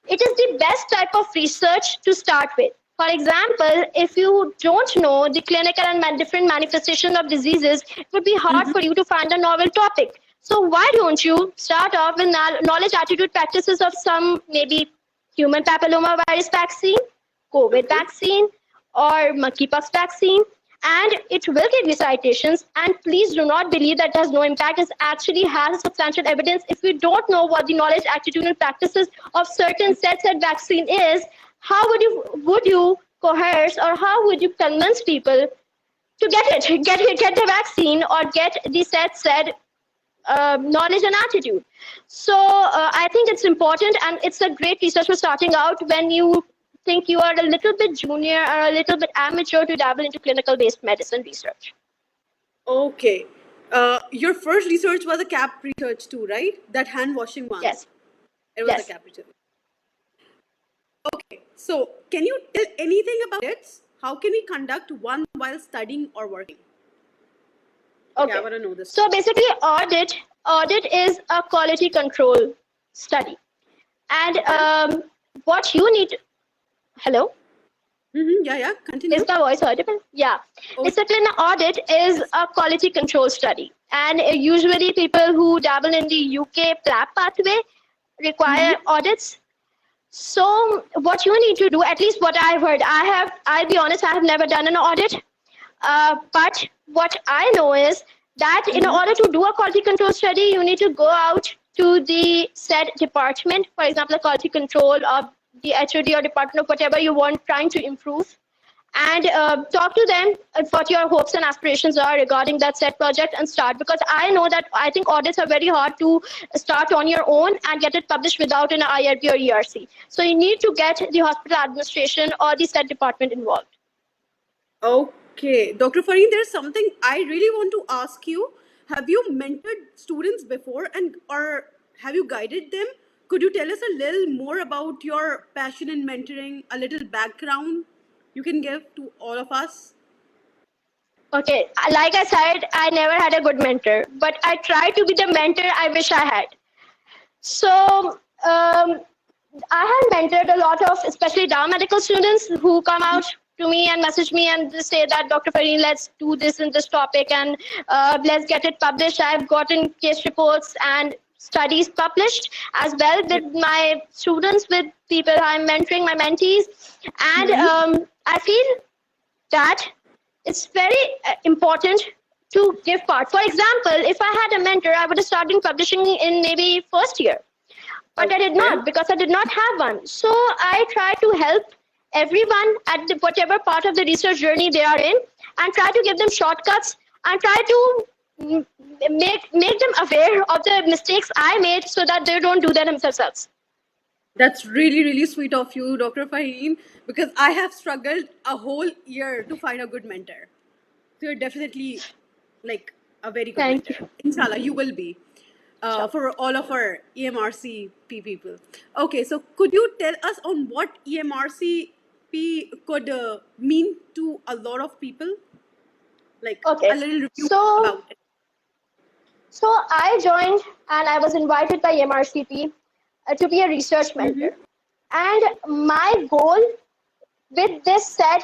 C: It is the best type of research to start with. For example, if you don't know the clinical and different manifestation of diseases, it would be hard for you to find a novel topic. So why don't you start off with knowledge, attitude, practices of some maybe human papillomavirus vaccine, COVID vaccine, or monkeypox vaccine, and it will give you citations. And please do not believe that it has no impact. It actually has substantial evidence. If you don't know what the knowledge, attitude, and practices of certain said vaccine is, how would you coerce or how would you convince people to get the vaccine or get the said knowledge and attitude? So I think it's important, and it's a great research for starting out when you think you are a little bit junior or a little bit amateur to dabble into clinical-based medicine research.
A: Okay. Your first research was a CAP research too, right? That hand-washing one.
C: Yes.
A: It was a CAP research. Okay. So can you tell anything about it? How can we conduct one while studying or working?
C: Okay.
A: I want to know this.
C: So basically, audit is a quality control study. And what you need... Hello?
A: Yeah, continue.
C: Is my voice audible? Yeah.
A: Okay.
C: Basically, an audit is a quality control study. And usually people who dabble in the UK PLAB pathway require audits. So what you need to do, at least what I've heard, I'll be honest, I have never done an audit. But what I know is that in order to do a quality control study, you need to go out to the said department, for example, the quality control or the HOD or department of whatever you want trying to improve, and talk to them what your hopes and aspirations are regarding that said project and start. Because I know that I think audits are very hard to start on your own and get it published without an IRB or ERC. So you need to get the hospital administration or the said department involved.
A: Okay, Dr. Farheen, there's something I really want to ask you. Have you mentored students before, and or have you guided them? Could you tell us a little more about your passion in mentoring, a little background you can give to all of us?
C: Okay, like I said, I never had a good mentor, but I try to be the mentor I wish I had. So I have mentored a lot of, especially down medical students who come out to me and message me and say that, Dr. Farheen, let's do this in this topic and let's get it published. I've gotten case reports and studies published as well with my students, with people I'm mentoring, my mentees. And I feel that it's very important to give part. For example, if I had a mentor, I would have started publishing in maybe first year. But I did not, because I did not have one. So I try to help everyone at whatever part of the research journey they are in, and try to give them shortcuts and try to make them aware of the mistakes I made so that they don't do them themselves.
A: That's really, really sweet of you, Dr. Farheen, because I have struggled a whole year to find a good mentor. So you're definitely like a very good
C: Thank
A: mentor. Inshallah, you will be. For all of our EMRCP people. Okay, so could you tell us on what EMRCP could mean to a lot of people? Like a little review about it.
C: So I joined and I was invited by EMRCP to be a research mentor. And my goal with this said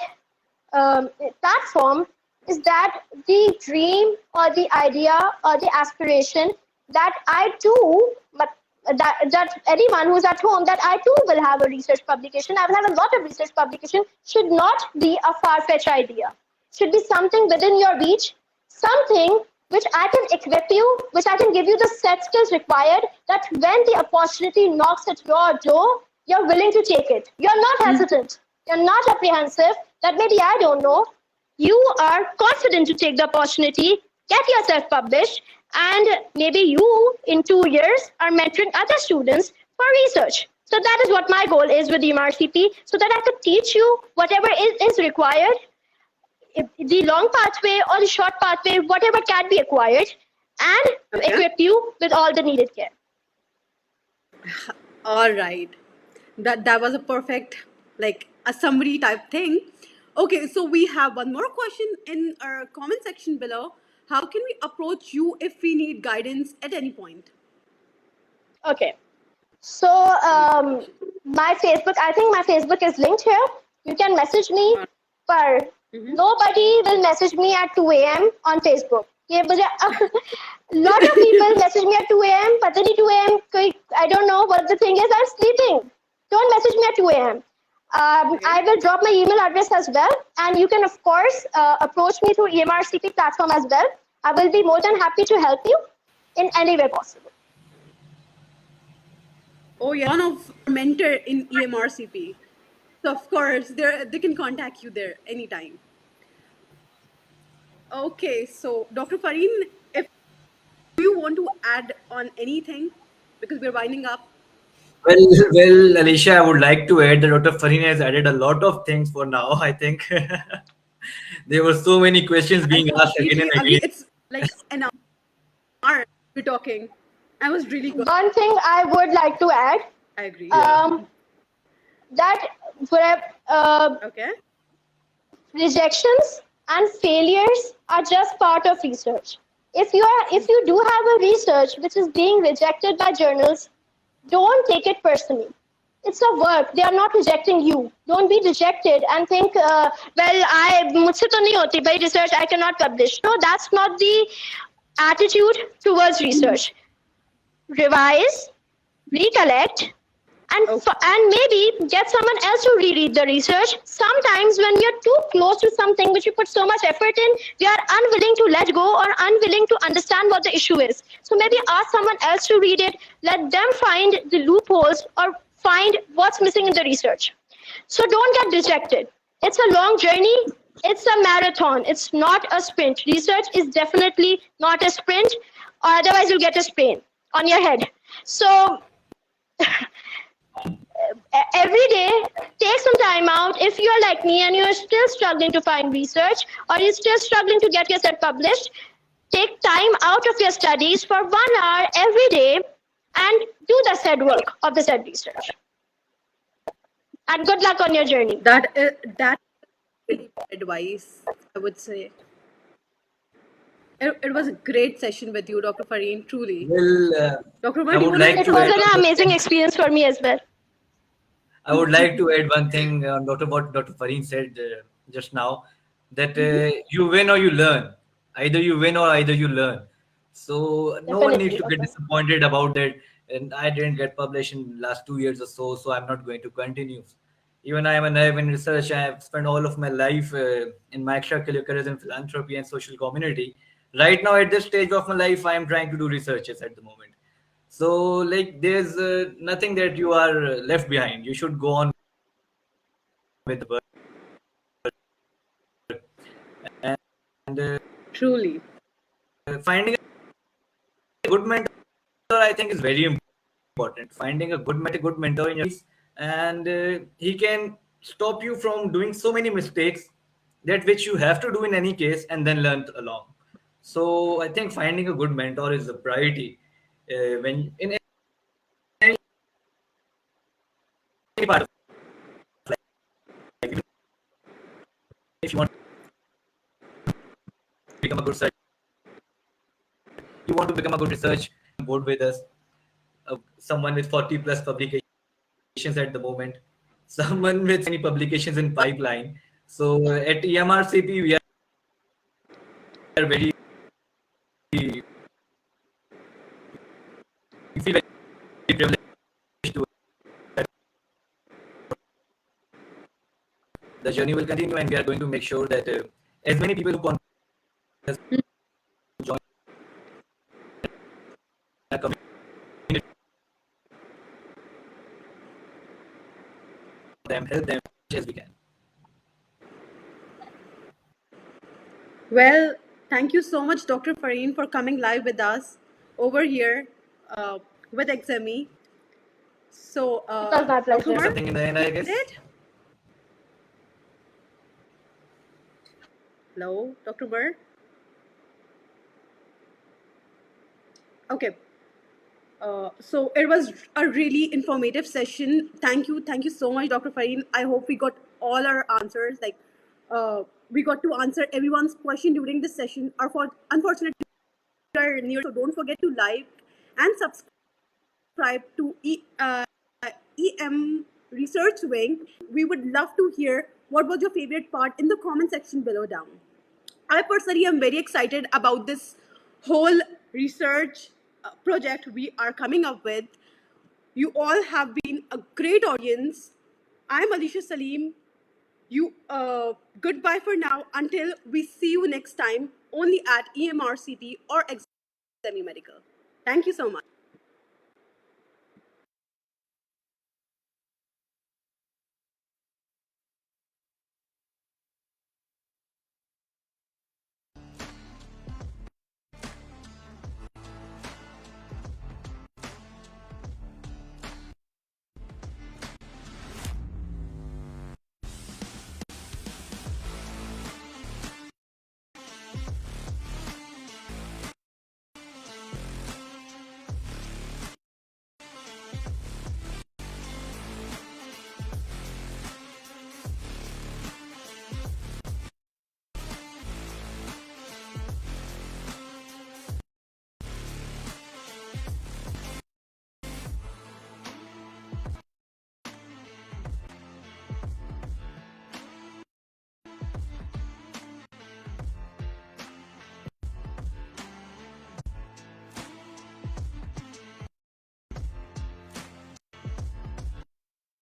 C: platform is that the dream or the idea or the aspiration that I too, but that anyone who's at home, that I too will have a research publication, I will have a lot of research publication, should not be a far-fetched idea. Should be something within your reach, something which I can equip you, which I can give you the set skills required, that when the opportunity knocks at your door, you're willing to take it. You're not hesitant. You're not apprehensive that maybe I don't know. You are confident to take the opportunity, get yourself published, and maybe you, in 2 years, are mentoring other students for research. So that is what my goal is with EMRCP, so that I could teach you whatever is required, the long pathway or the short pathway, whatever can be acquired, and equip you with all the needed care.
A: All right. That was a perfect, like a summary type thing. Okay, so we have one more question in our comment section below. How can we approach you if we need guidance at any point?
C: Okay. So my Facebook, I think my Facebook is linked here. You can message me, but nobody will message me at 2 a.m. on Facebook. A lot of people message me at 2 a.m. But 2 a.m. I don't know what the thing is. I'm sleeping. Don't message me at 2 a.m. I will drop my email address as well, and you can of course approach me through EMRCP platform as well. I will be more than happy to help you in any way possible.
A: Oh, yeah, one of our mentor in EMRCP. So of course they can contact you there anytime. Okay, so Dr. Farheen, if you want to add on anything, because we're winding up.
B: Well, Alicia, I would like to add that Dr. Farheen has added a lot of things for now. I think there were so many questions being asked again and again.
A: It's like an hour we're talking. I was really good.
C: One thing I would like to add.
A: I agree.
C: That rejections and failures are just part of research. If you do have a research which is being rejected by journals, don't take it personally. It's a work. They are not rejecting you. Don't be rejected and think, mujhse to nahi hoti by research, I cannot publish. No, that's not the attitude towards research. Revise, recollect, and maybe get someone else to reread the research. Sometimes when we are too close to something which we put so much effort in, we are unwilling to let go or unwilling to understand what the issue is. So maybe ask someone else to read it, let them find the loopholes or find what's missing in the research. So don't get dejected. It's a long journey. It's a marathon. It's not a sprint. Research is definitely not a sprint, or otherwise you'll get a sprain on your head. So every day, take some time out. If you're like me and you're still struggling to find research, or you're still struggling to get yourself published, take time out of your studies for 1 hour every day and do the said work of the said research. And good luck on your journey.
A: That is really good advice, I would say. It was a great session with you, Dr. Farheen, truly.
B: Well,
A: Dr.
B: I
A: Umar,
B: would like
C: It
B: to
C: was
B: add
C: an amazing experience for me as well.
B: I would like to add one thing on what Dr. Farheen said just now, that you win or you learn. Either you win or either you learn. So no one needs
C: Definitely.
B: to get disappointed about that. And I didn't get published in last 2 years or so, so I'm not going to continue. Even I am an in research. I have spent all of my life in my extracurriculars in philanthropy and social community. Right now, at this stage of my life, I am trying to do researches at the moment. So, like, there's nothing that you are left behind. You should go on with the work. And
A: truly.
B: finding a good mentor, I think, is very important. Finding a good mentor in your life, and he can stop you from doing so many mistakes that which you have to do in any case, and then learn along. So, I think finding a good mentor is a priority when in any part of life. If you want to become a good researcher, you want to become a good research board with us, someone with 40 plus publications at the moment, someone with many publications in pipeline. So at EMRCP, we are very, we feel very privileged to the journey will continue, and we are going to make sure that as many people who join our community, help them as we can.
A: Well, thank you so much, Dr. Farheen, for coming live with us over here with XME. So,
C: It was my pleasure.
A: Dr. Umar,
B: Something in the end, I guess.
A: Hello, Dr. Umar. Okay. So it was a really informative session. Thank you so much, Dr. Farheen. I hope we got all our answers. Like, we got to answer everyone's question during this session. Unfortunately, we are near, so don't forget to like and subscribe to EM Research Wing. We would love to hear what was your favorite part in the comment section below down. I personally am very excited about this whole research project we are coming up with. You all have been a great audience. I'm Alicia Salim. Goodbye for now until we see you next time only at EMRCP or XME Medical. Thank you so much.